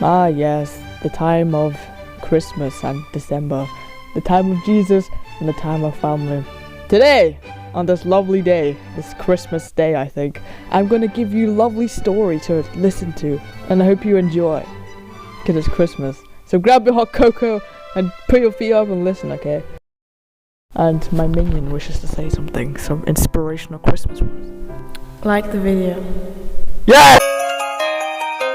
Ah, yes, the time of Christmas and December, the time of Jesus and the time of family. Today, on this lovely day, this Christmas day, I think, I'm going to give you a lovely story to listen to, and I hope you enjoy, because it's Christmas. So grab your hot cocoa and put your feet up and listen, okay? And my minion wishes to say something, some inspirational Christmas words. Like the video. Yeah!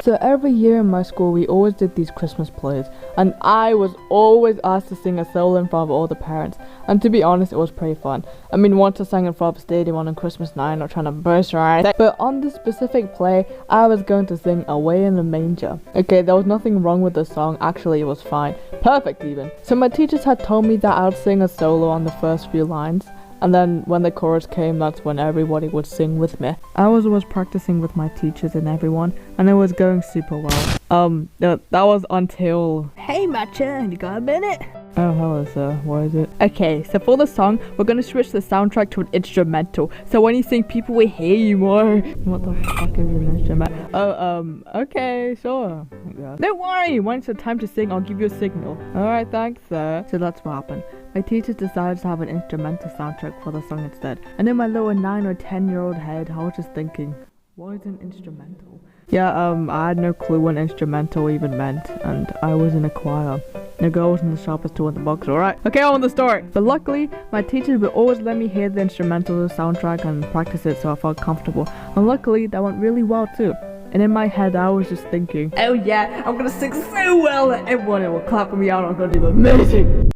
So every year in my school we always did these Christmas plays, and I was always asked to sing a solo in front of all the parents, and to be honest it was pretty fun. I mean, once I sang in front of the stadium on Christmas night, not trying to boast or anything, but on this specific play I was going to sing Away in the Manger. Okay, there was nothing wrong with the song, actually it was fine, perfect even. So my teachers had told me that I would sing a solo on the first few lines, and then when the chorus came, that's when everybody would sing with me. I was always practicing with my teachers and everyone, and it was going super well. That was until... Hey Matcha, you got a minute? Oh, hello sir, what is it? Okay, so for the song, we're gonna switch the soundtrack to an instrumental. So when you sing, people will hear you more. What the fuck is an instrument? Oh, okay, sure. Yeah. Don't worry, when it's the time to sing, I'll give you a signal. Alright, thanks sir. So that's what happened. My teachers decided to have an instrumental soundtrack for the song instead. And in my little 9 or 10-year-old head, I was just thinking, what is an instrumental? Yeah, I had no clue what instrumental even meant, and I was in a choir. The girl wasn't the sharpest tool in the box, alright? Okay, on the story! But luckily, my teachers would always let me hear the instrumental soundtrack and practice it so I felt comfortable. And luckily, that went really well too. And in my head, I was just thinking, oh yeah, I'm gonna sing so well that everyone will clap for me out, I'm gonna do amazing!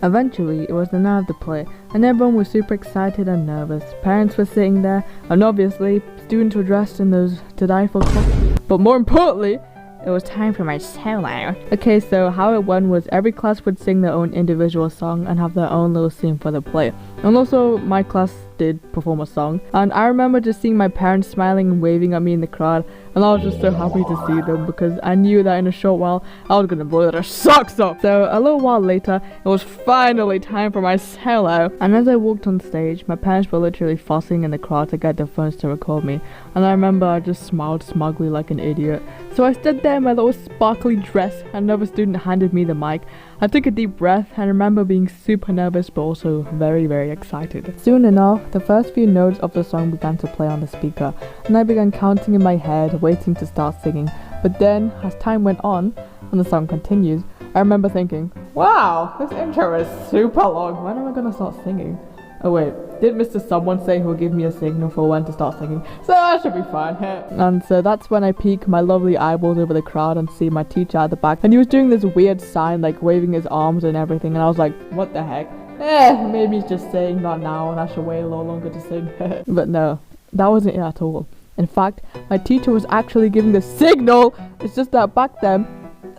Eventually, it was the night of the play, and everyone was super excited and nervous. Parents were sitting there, and obviously, students were dressed in those to die for costumes. But more importantly, it was time for my solo. Okay, so how it went was every class would sing their own individual song and have their own little scene for the play. And also, my class did perform a song. And I remember just seeing my parents smiling and waving at me in the crowd. And I was just so happy to see them because I knew that in a short while, I was gonna blow their socks off. So a little while later, it was finally time for my solo. And as I walked on stage, my parents were literally fussing in the crowd to get their phones to record me. And I remember I just smiled smugly like an idiot. So I stood there in my little sparkly dress, and another student handed me the mic. I took a deep breath and remember being super nervous but also very, very excited. Soon enough, the first few notes of the song began to play on the speaker, and I began counting in my head, waiting to start singing. But then, as time went on, and the song continues, I remember thinking, wow, this intro is super long, when am I gonna start singing? Oh wait, did Mr. Someone say he'll give me a signal for when to start singing? So that should be fine. And so that's when I peek my lovely eyeballs over the crowd and see my teacher at the back. And he was doing this weird sign, like waving his arms and everything. And I was like, what the heck? Maybe he's just saying not now and I should wait a little longer to sing. But no, that wasn't it at all. In fact, my teacher was actually giving the signal. It's just that back then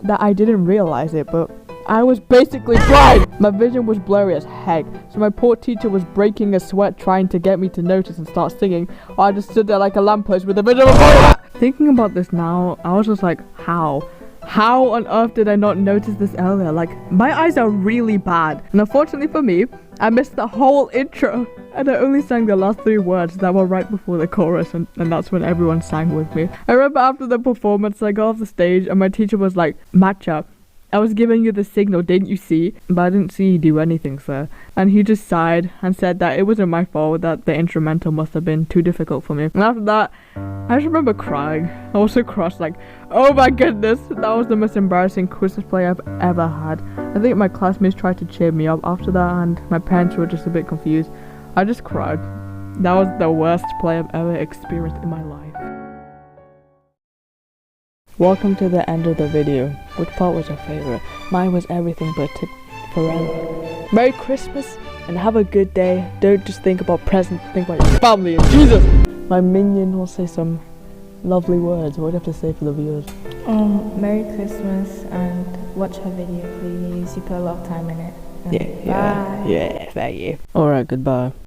that I didn't realize it, but I was basically blind! My vision was blurry as heck, so my poor teacher was breaking a sweat trying to get me to notice and start singing, while I just stood there like a lamppost with a vision of a... Thinking about this now, I was just like, how? How on earth did I not notice this earlier? Like, my eyes are really bad, and unfortunately for me, I missed the whole intro, and I only sang the last 3 words that were right before the chorus, and that's when everyone sang with me. I remember after the performance, I got off the stage, and my teacher was like, Matcha, I was giving you the signal, didn't you see? But I didn't see you do anything, sir. And he just sighed and said that it wasn't my fault, that the instrumental must have been too difficult for me. And after that, I just remember crying. I was so crushed, like, oh my goodness, that was the most embarrassing Christmas play I've ever had. I think my classmates tried to cheer me up after that, and my parents were just a bit confused. I just cried. That was the worst play I've ever experienced in my life. Welcome to the end of the video. Which part was your favorite? Mine was everything but forever. Merry Christmas and have a good day. Don't just think about presents, think about your family and Jesus! My minion will say some lovely words. What do you have to say for the viewers? Merry Christmas and watch her video please. You put a lot of time in it. Yeah, thank you. Alright, goodbye.